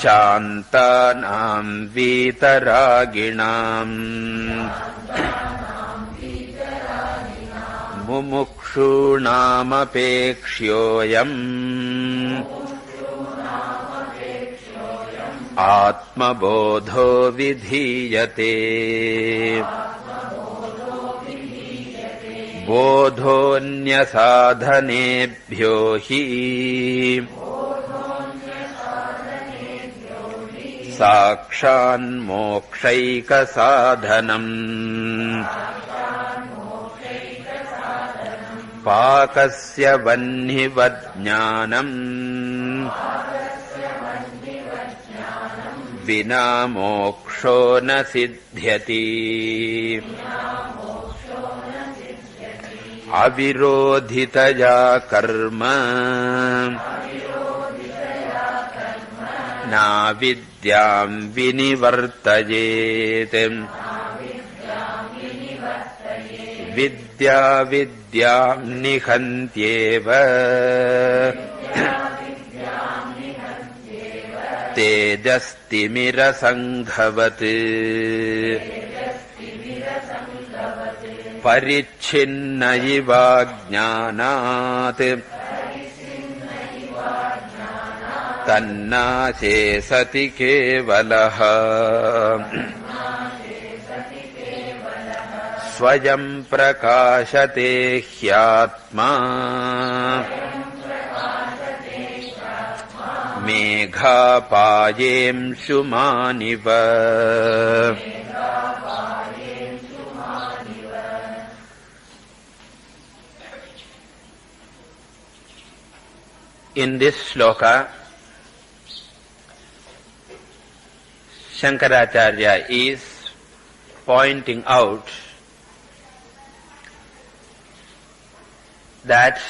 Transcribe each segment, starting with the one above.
शान्तानां वीतरागिणाम् मुमुक्षूणामपेक्ष्योऽयम् आत्मबोधो विधीयते बोधोऽन्यसाधनेभ्यो हि साक्षान्मोक्षैकसाधनम् पाकस्य वह्निवज्ञानम् विना मोक्षो न सिद्ध्यति अविरोधितया कर्म नाविद्यां विनिवर्तयेत् विद्या विद्यां निहन्त्येव तेजस्तिमिरसङ्घवत् परिच्छिन्न इव ज्ञानात् तन्नाशे सति केवलः स्वयं प्रकाशते ह्यात्मा मेघापायेंशुमानिव In this shloka, Shankaracharya is pointing out that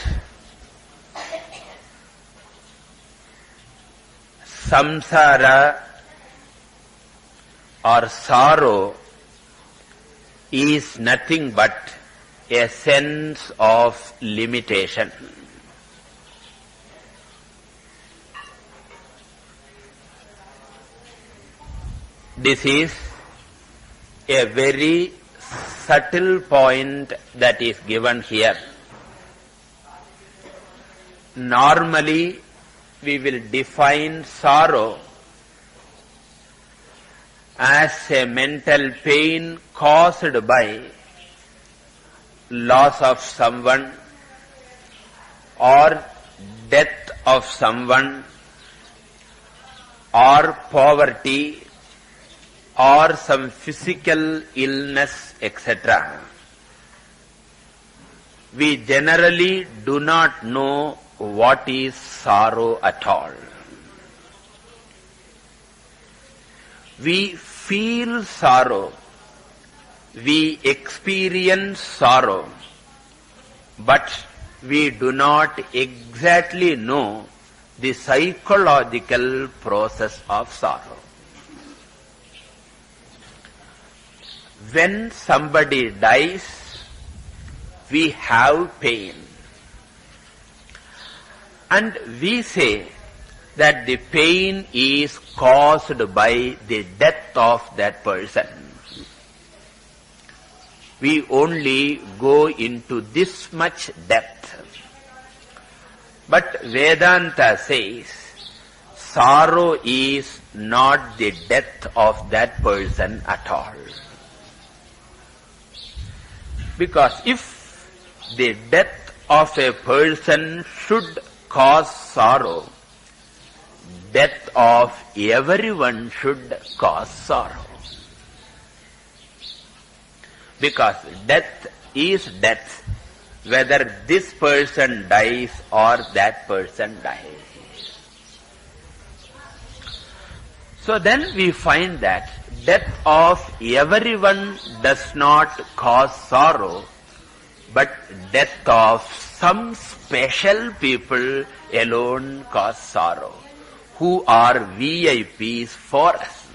samsara or sorrow is nothing but a sense of limitation. This is a very subtle point that is given here. Normally, we will define sorrow as a mental pain caused by loss of someone or death of someone or poverty or some physical illness, etc. We generally do not know what is sorrow at all. We feel sorrow, we experience sorrow, but we do not exactly know the psychological process of sorrow. When somebody dies, we have pain. And we say that the pain is caused by the death of that person. We only go into this much depth. But Vedanta says, sorrow is not the death of that person at all. Because if the death of a person should cause sorrow, death of everyone should cause sorrow. Because death is death, whether this person dies or that person dies. So then we find that death of everyone does not cause sorrow, but death of some special people alone cause sorrow, who are VIPs for us.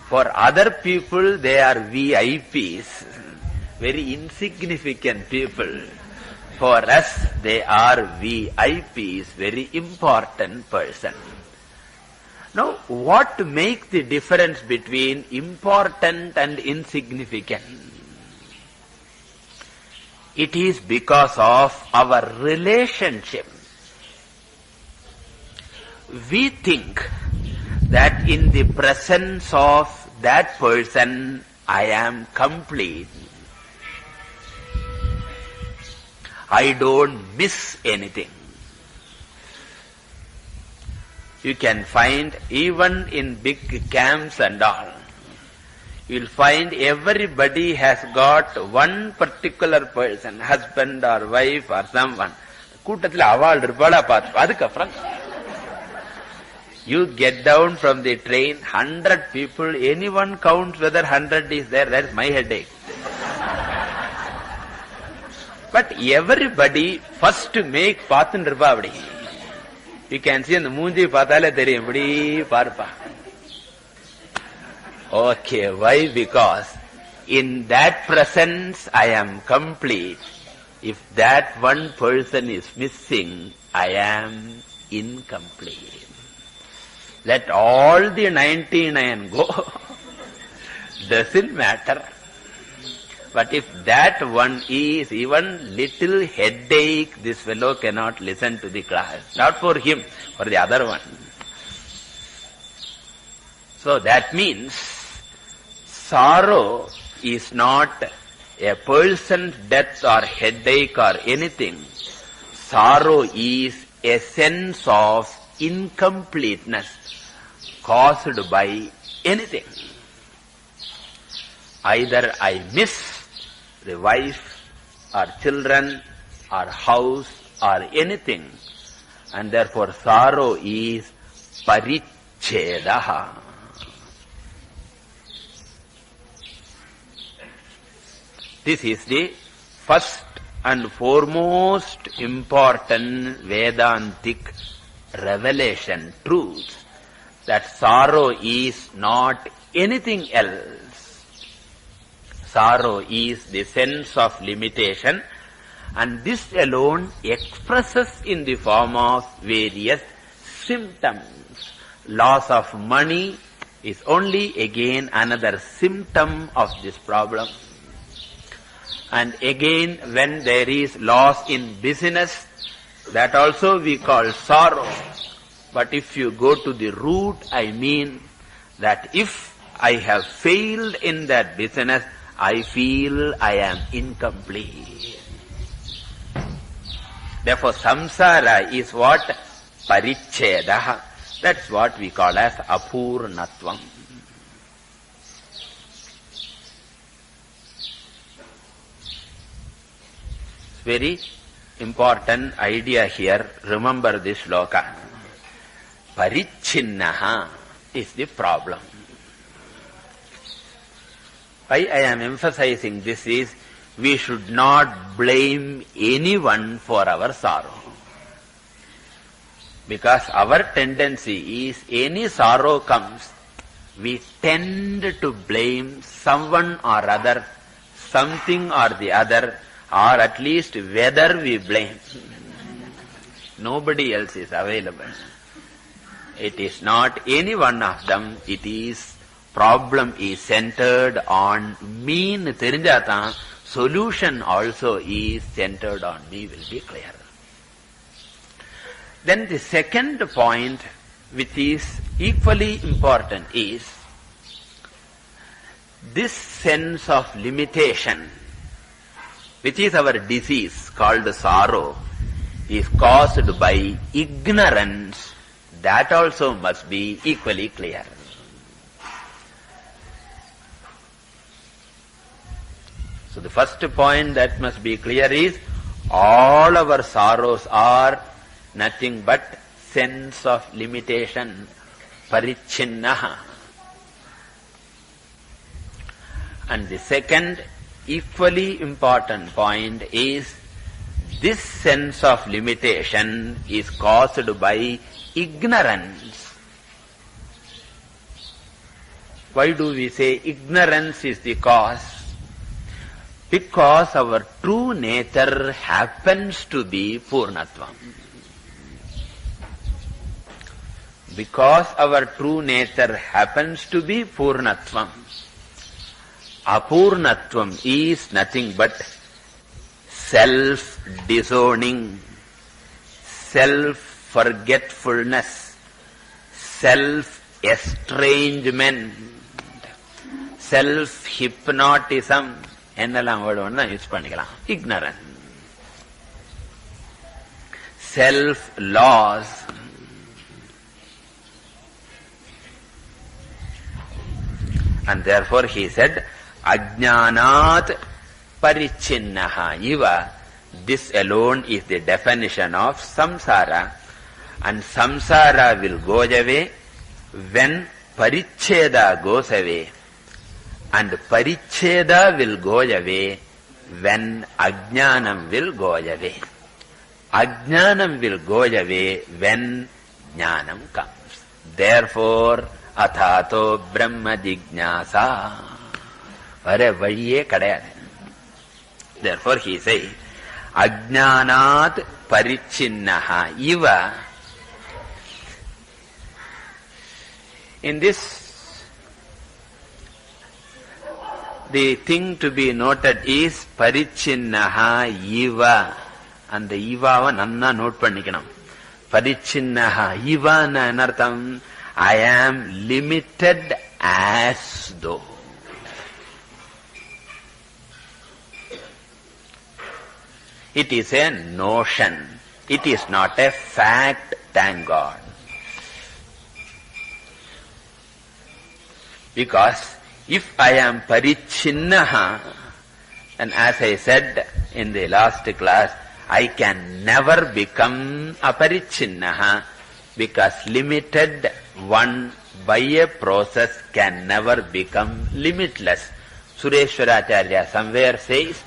For other people, they are VIPs, very insignificant people. For us, they are VIPs, very important person. Now, what makes the difference between important and insignificant? It is because of our relationship. We think that in the presence of that person, I am complete. I don't miss anything. You can find even in big camps and all, you'll find everybody has got one particular person, husband or wife or someone. You get down from the train, 100 people, anyone counts whether 100 is there, that's my headache. But everybody first make paathan irpa. You can see in the moonji paatale theriyum, ipdi paarpa. Okay, why? Because in that presence I am complete. If that one person is missing, I am incomplete. Let all the 99 go. Doesn't matter. But if that one is even little headache, this fellow cannot listen to the class. Not for him, for the other one. So that means sorrow is not a person's death or headache or anything. Sorrow is a sense of incompleteness caused by anything. Either I miss the wife or children or house or anything, and therefore sorrow is parichhedaha. This is the first and foremost important Vedantic revelation, truth, that sorrow is not anything else. Sorrow is the sense of limitation, and this alone expresses in the form of various symptoms. Loss of money is only again another symptom of this problem. And again, when there is loss in business, that also we call sorrow. But if you go to the root, I mean that if I have failed in that business, I feel I am incomplete. Therefore, samsara is what? Parichhedaha. That's what we call as apurnatvam. Very important idea here. Remember this shloka. Parichinnaha is the problem. Why I am emphasizing this is, we should not blame anyone for our sorrow. Because our tendency is, any sorrow comes, we tend to blame someone or other, something or the other, or at least whether we blame. Nobody else is available. It is not any one of them, it is problem is centered on me. Solution also is centered on me, will be clear. Then the second point, which is equally important, is this sense of limitation, which is our disease called sorrow, is caused by ignorance. That also must be equally clear. So the first point that must be clear is, all our sorrows are nothing but sense of limitation, parichinnaha. And the second equally important point is, this sense of limitation is caused by ignorance. Why do we say ignorance is the cause? Because our true nature happens to be Purnatvam. Because our true nature happens to be Purnatvam. Apurnatvam is nothing but self-disowning, self-forgetfulness, self-estrangement, self-hypnotism. என்னெல்லாம் word வேணா use பண்ணிக்கலாம். Ignorance, self-loss, and therefore he said, Ajnanat parichinnaha iva. This alone is the definition of samsara. And samsara will go away when paricheda goes away. And paricheda will go away when ajnanam will go away. Ajnanam will go away when jnanam comes. Therefore, athato brahma jignasa. Vare valiye kadayadu. Therefore he says, Ajnanat parichinnaha iva. In this, the thing to be noted is parichinnaha iva. And the iva nanna note pannikanam. Parichinnaha iva na anartham. I am limited as though. It is a notion. It is not a fact, thank God. Because if I am parichinnaha, and as I said in the last class, I can never become aparichinnaha, because limited one by a process can never become limitless. Sureshwaracharya somewhere says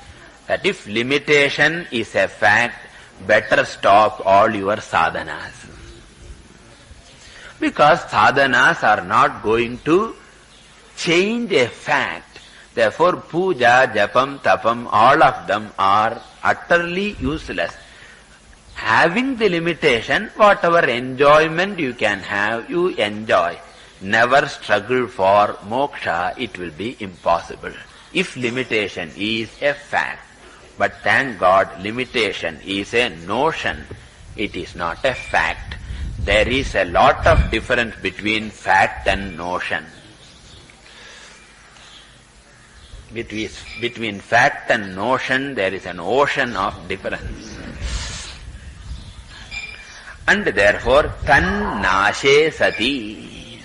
that if limitation is a fact, better stop all your sadhanas. Because sadhanas are not going to change a fact. Therefore, puja, japam, tapam, all of them are utterly useless. Having the limitation, whatever enjoyment you can have, you enjoy. Never struggle for moksha, it will be impossible. If limitation is a fact. But thank God, limitation is a notion. It is not a fact. There is a lot of difference between fact and notion. Between fact and notion, there is an ocean of difference. And therefore, tan nashe sati.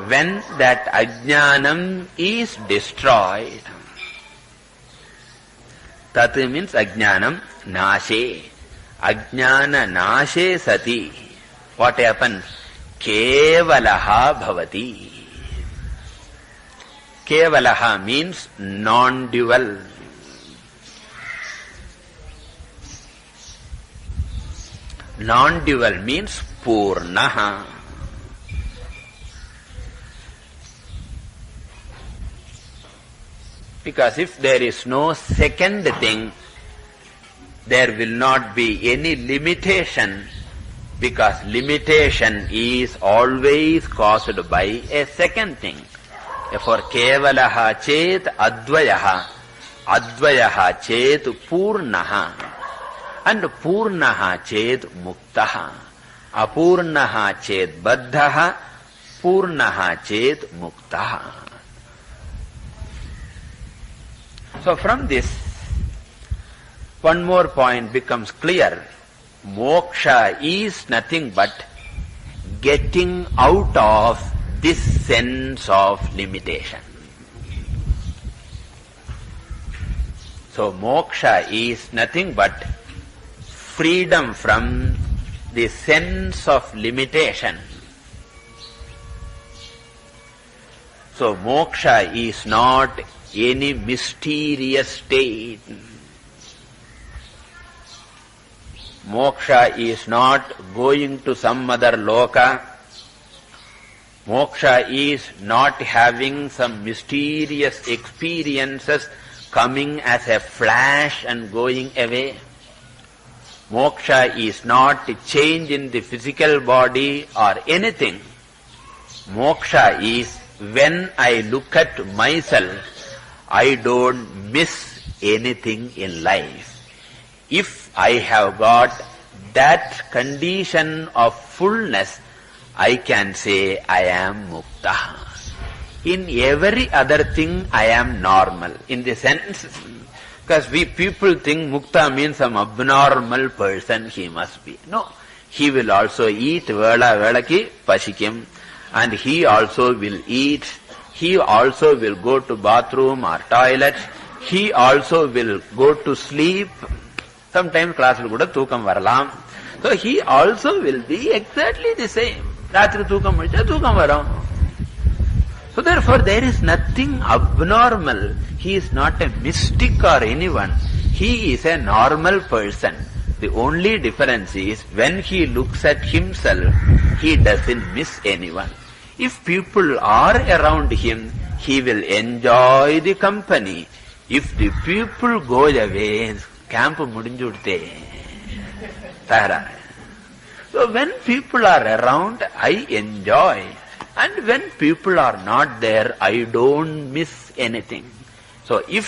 When that ajnanam is destroyed, tat means ajnanam, nashe. Ajnana nashe sati. What happens? Kevalaha bhavati. Kevalaha means non-dual. Non-dual means purnaha. Because if there is no second thing, there will not be any limitation, because limitation is always caused by a second thing. Therefore, kevalaha chet advayaha, advayaha chet purnaha, and purnaha chet muktaha, apurnaha chet baddhaha, purnaha chet muktaha. So from this, one more point becomes clear. Moksha is nothing but getting out of this sense of limitation. So moksha is nothing but freedom from the sense of limitation. So moksha is not any mysterious state. Moksha is not going to some other loka. Moksha is not having some mysterious experiences coming as a flash and going away. Moksha is not a change in the physical body or anything. Moksha is when I look at myself, I don't miss anything in life. If I have got that condition of fullness, I can say I am mukta. In every other thing, I am normal. In the sense, because we people think mukta means some abnormal person he must be. No, he will also eat vela velaki pasikim, and he also will eat. He also will go to bathroom or toilet. He also will go to sleep. Sometimes class will go to thukam varalam. So he also will be exactly the same. Ratri thukam mudcha thukam varam. So therefore there is nothing abnormal. He is not a mystic or anyone. He is a normal person. The only difference is when he looks at himself, he doesn't miss anyone. If people are around him, he will enjoy the company. If the people go away, camp mudinjudte. So when people are around, I enjoy. And when people are not there, I don't miss anything. So if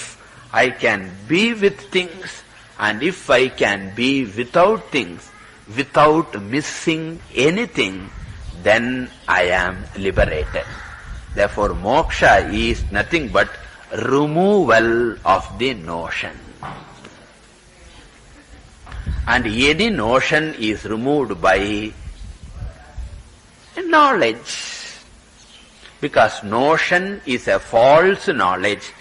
I can be with things, and if I can be without things, without missing anything, then I am liberated. Therefore, moksha is nothing but removal of the notion. And any notion is removed by knowledge. Because notion is a false knowledge.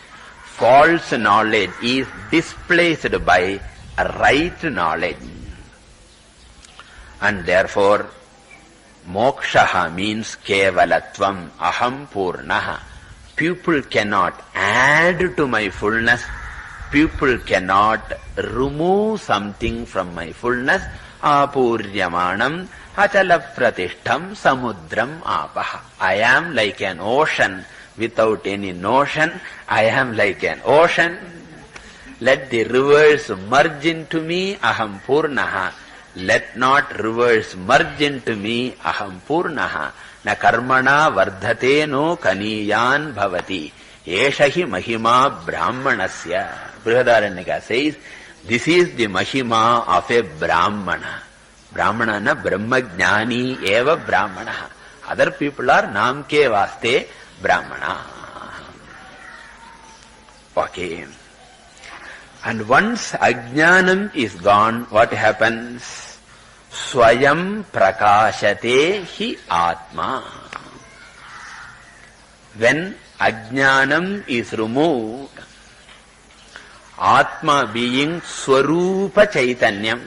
False knowledge is displaced by a right knowledge. And therefore, moksha means kevalatvam, aham purnaha. People cannot add to my fullness. People cannot remove something from my fullness. Apuryamanam achala pratishtham samudram apaha. I am like an ocean without any notion. I am like an ocean. Let the rivers merge into me, aham purnaha. Let not rivers merge into me, aham purnaha. Na karmana vardhate no kaniyan bhavati. Esha hi mahima brahmanasya. Brihadaranyaka says, this is the mahima of a brahmana. Brahmana na brahmajnani eva brahmana. Other people are namke vaste brahmana. Okay. And once ajnanam is gone, what happens? Swayam prakashate hi atma. When ajnanam is removed, Atma being Swarupa Chaitanyam,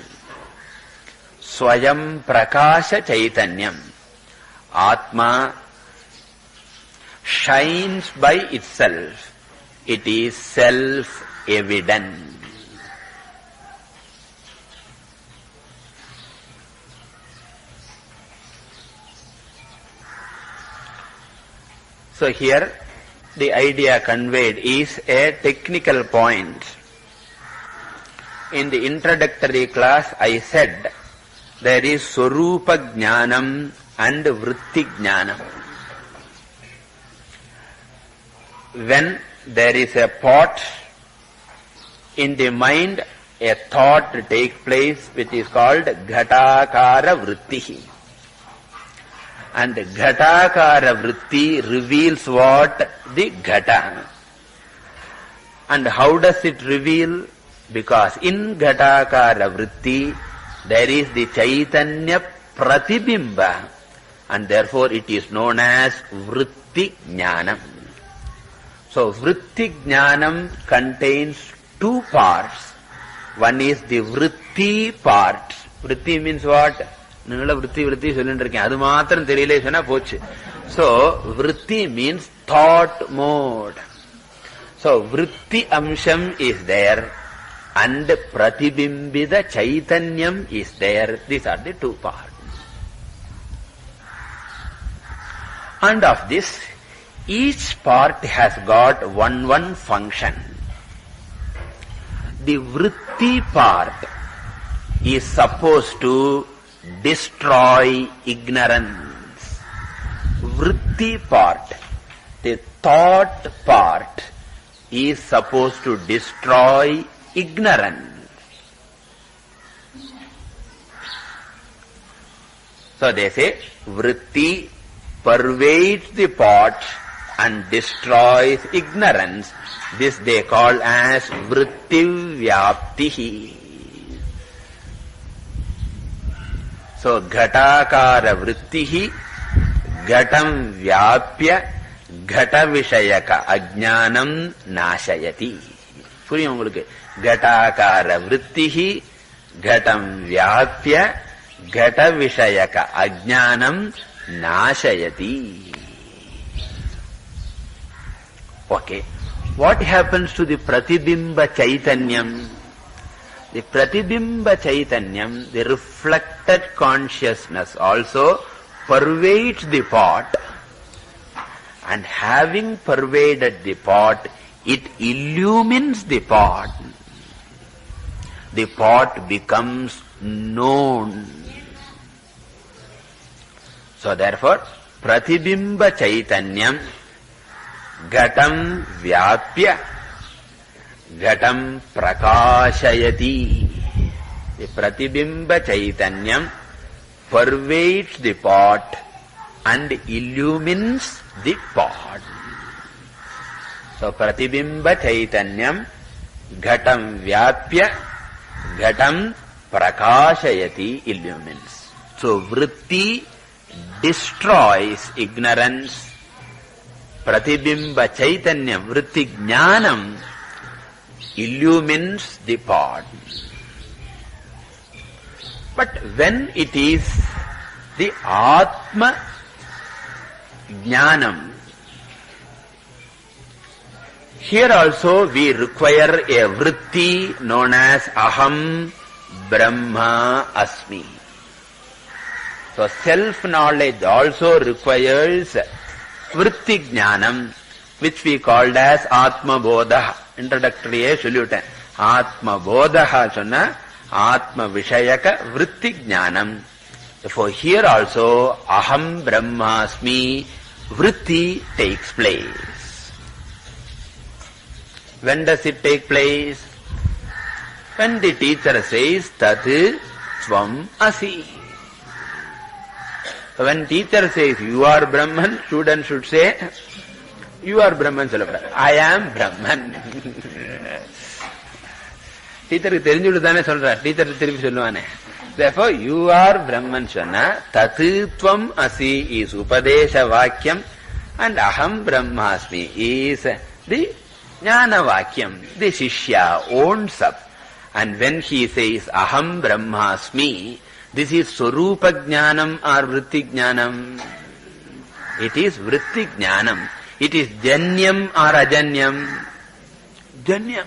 Swayam Prakasha Chaitanyam, Atma shines by itself. It is self-evident. So here the idea conveyed is a technical point. In the introductory class, I said there is Swarupa Jnanam and Vritti Jnanam. When there is a pot in the mind, a thought takes place which is called Ghatakara Vrittihi. And Ghatakara Vritti reveals what? The Ghata. And how does it reveal? Because in Ghatakara Vritti, there is the Chaitanya Pratibimba, and therefore it is known as Vritti Jnanam. So Vritti Jnanam contains two parts. One is the Vritti part. Vritti means what? Vritti சொல்லிருக்கேன் அது மாத்திரம் தெரியல சொன்னா போச்சு. So Vritti means thought mode. So Vritti amsham is there and Pratibimbida Chaitanyam is there. These are the two parts. And of this, each part has got one function. the vritti part is supposed to destroy ignorance. Vritti part, the thought part, is supposed to destroy ignorance. So they say, vritti pervades the pot and destroys ignorance. This they call as vritti vyaptihi. So ghatakara vrittihi ghatam vyapya ghata vishayaka ajnanam nashayati. புரியும் உங்களுக்கு? ghatakara vrittihi ghatam vyapya ghata vishayaka ajnanam nashayati. Okay. What happens to the pratibimba chaitanyam? The pratibimba chaitanyam, the reflected consciousness, also pervades the pot, and having pervaded the pot, it illumines the pot. The pot becomes known. So therefore, pratibimba chaitanyam ghatam vyapya ghatam prakashayati. The pratibimba chaitanyam pervades the pot and illumines the pot. So pratibimba chaitanyam ghatam vyapya ghatam prakashayati, illumines. So vritti destroys ignorance. Pratibimba chaitanyam, vritti jnanam, illumines the pot. But when it is the Atma jnanam, here also we require a vritti known as Aham Brahma Asmi. So self-knowledge also requires vritti jnanam, which we called as Atma Bodha. Introductory solution. Atma Bodha sonna Atma Vishayaka vritti jnanam. Therefore here also Aham Brahmasmi vritti takes place. When does it take place? When the teacher says Tat Tvam Asi. So when teacher says you are Brahman, student should say you are Brahman. I am Brahman. Teacher தெரிஞ்சுட்டு தானே சொல்ற, teacher திருப்பி சொல்லுவானே. Therefore you are Brahman சொன்னா Tat Tvam Asi is Upadesha Vakyam and Aham Brahmasmi is the Jnana Vakyam. The Shishya owns up. And when he says Aham Brahmasmi, this is Swarupa Jnanam or Vritti Jnanam? It is Vritti Jnanam. It is Janyam or Ajanyam? Janyam.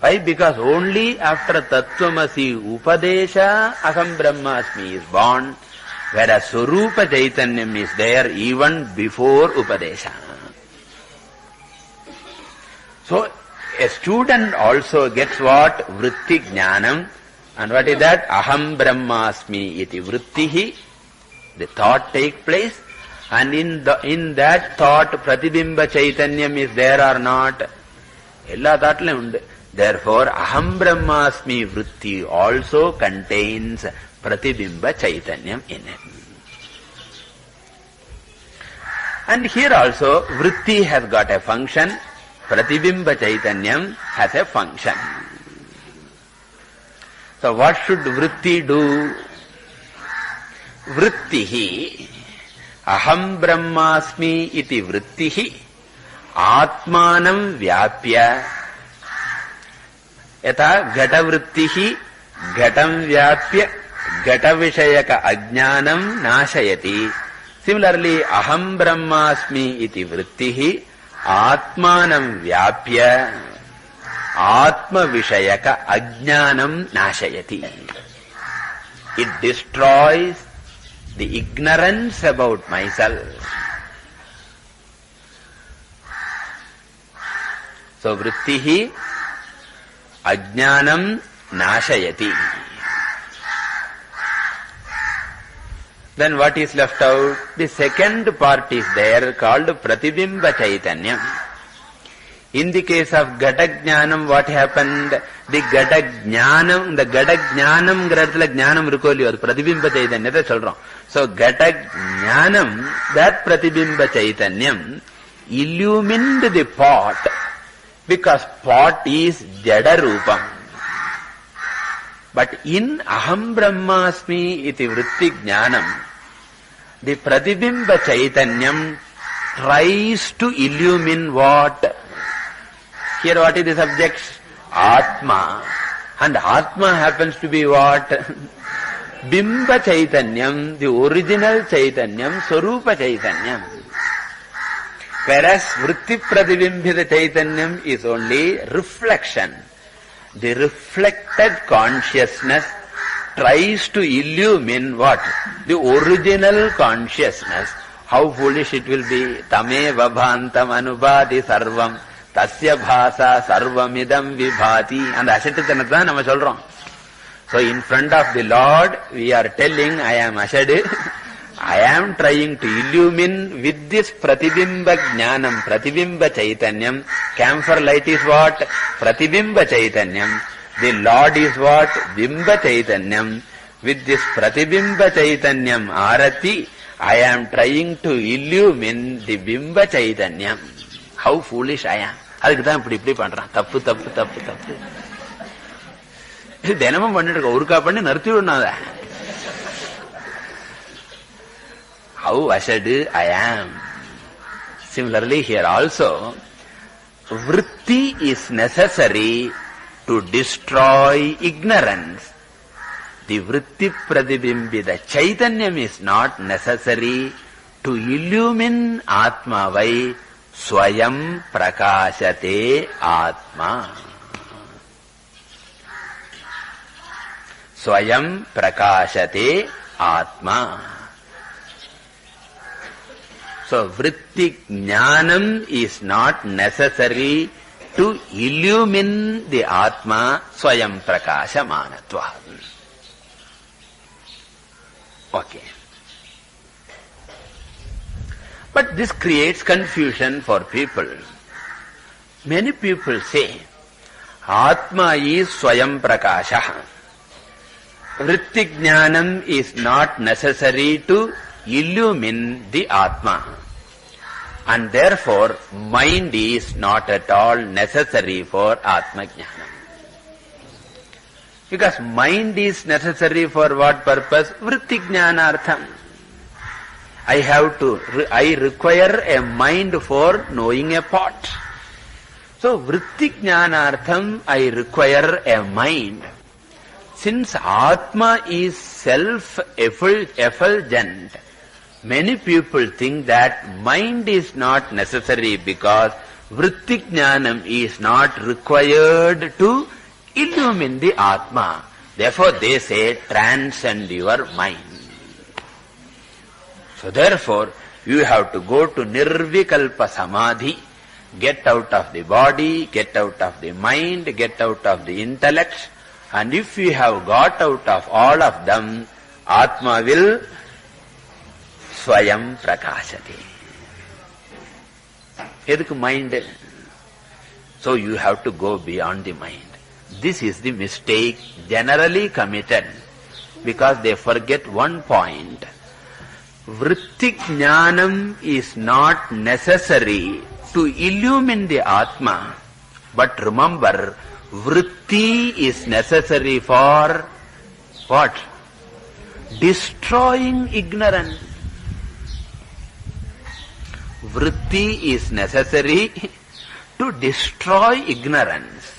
Why? Because only after Tattvamasi Upadesha Aham Brahmasmi is born, whereas Swarupa Chaitanyam is there even before Upadesha. So, a student also gets what? Vritti Jnanam. And what is that? Aham Brahmasmi iti vrittihi. The thought takes place. And in that thought, Pratibimba Chaitanyam is there or not? Ella thoughtla undu. Therefore, Aham Brahmasmi vritti also contains Pratibimba Chaitanyam in it. And here also, vritti has got a function. Pratibimba Chaitanyam has a function. So what should vritti do? Vrittihi Aham Brahmasmi iti vrittihi Atmanam Vyapya Yatha Ghata vrittihi Ghatam Vyapya Ghata Vishayaka Ajnanam Nashayati. Similarly, Aham Brahmasmi iti vrittihi Atmanam Vyapya Atma Vishayaka Ajnanam Nashayati. It destroys the ignorance about myself. So Vrittihi Ajnanam nashayati. Then what is left out? The second part is there called Pratibimba Chaitanyam. In the case of Gatagñanam, what happened? The Gatagñanam gradually Jnanam Rukoli or Pratibimba Chaitanya, that's all. So Gatagñanam, that Pratibimba Chaitanyam, illumined the pot, because pot is Jada Rupam. But in Aham Brahmasmi iti Vritti Jnanam, the Pratibimba Chaitanyam tries to illumine what? Here what is the subject? Atma. And Atma happens to be what? Bimba Chaitanyam, the original Chaitanyam, Swarupa Chaitanyam. Whereas Vritti Pratibimbhita Chaitanyam is only reflection. The reflected consciousness tries to illumine what? The original consciousness. How foolish it will be. Tame vabhantam anubhati sarvam tasya bhasa sarvamidam vibhati. And ashatithanatha nama solrom. So in front of the Lord we are telling, I am Ashad. I am trying to illumine with this Pratibimba Jnanam, Pratibimba Chaitanyam. Camphor light is what? Pratibimba Chaitanyam. The Lord is what? Bimba Chaitanyam. With this Pratibimba Chaitanyam Arati, I am trying to illumine the Bimba Chaitanyam. How foolish I am. அதுக்குதான் இப்படி பண்றான். தப்பு தப்பு தப்பு தப்பு. தினமும் பண்ணிட்டு இருக்க, ஒருக்கா பண்ணி நிறுத்தி விடணும். How assured I am. Similarly here also, vritti is necessary to destroy ignorance. The vritti pratibimbita chaitanyam is not necessary to illumine Atma vai swayam prakashate Atma. Swayam prakashate Atma. So, vritti jnanam is not necessary to illumine the Atma swayam prakashamanatva. Okay. But this creates confusion for people. Many people say, Atma is swayam prakasha. Vritti jnanam is not necessary to illumine the Atma. And therefore, mind is not at all necessary for Atma Jnana. Because mind is necessary for what purpose? Vritti Jnanartham. I require a mind for knowing a pot. So, Vritti Jnanartham, I require a mind. Since Atma is self-effulgent, many people think that mind is not necessary because vritti jnanam is not required to illumine the Atma. Therefore they say transcend your mind. So therefore you have to go to nirvikalpa samadhi, get out of the body, get out of the mind, get out of the intellect, and if you have got out of all of them, Atma will swayam prakashate. Edukku mind? So you have to go beyond the mind. This is the mistake generally committed because they forget one point. Vritti jnanam is not necessary to illumine the Atma. But remember, vritti is necessary for what? Destroying ignorance. Vritti is necessary to destroy ignorance.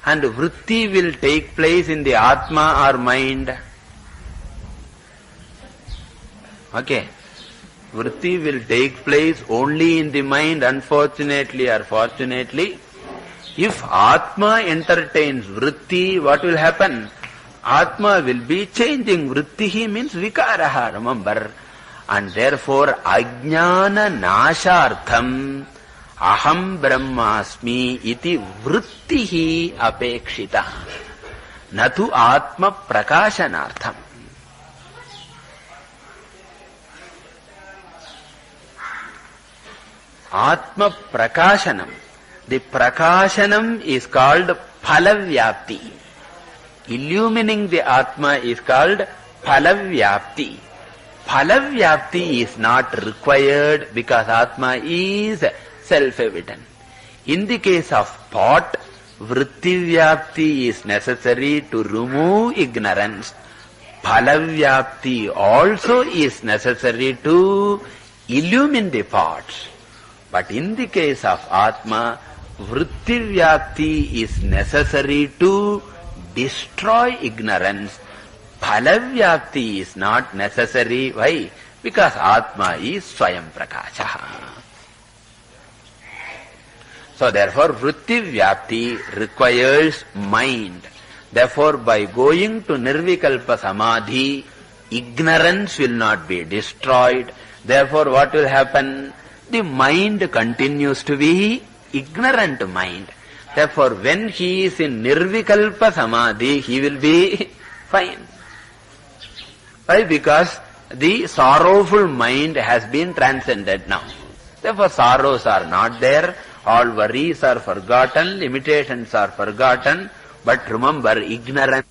And vritti will take place in the Atma or mind. Okay. Vritti will take place only in the mind, unfortunately or fortunately. If Atma entertains vritti, what will happen? Atma will be changing. Vrittihi means vikaraha, remember. And therefore, ajnana nashartham, aham brahmasmi iti vrittihi apekshita natu atma prakashanartham. Atma prakashanam. The prakashanam is called phalavyapti. Illumining the Atma is called phalavyapti. Phalavyapti is not required because Atma is self-evident. In the case of pot, vrittivyapti is necessary to remove ignorance. Phalavyapti also is necessary to illumine the pot. But in the case of Atma, vrittivyapti is necessary to destroy ignorance. Phalavyapti is not necessary. Why? Because Atma is Swayam Prakasha. So therefore, vrittivyapti requires mind. Therefore, by going to Nirvikalpa Samadhi, ignorance will not be destroyed. Therefore, what will happen? The mind continues to be ignorant mind. Therefore, when he is in Nirvikalpa Samadhi, he will be fine. Why? Because the sorrowful mind has been transcended now. Therefore, sorrows are not there, all worries are forgotten, limitations are forgotten, but remember, ignorance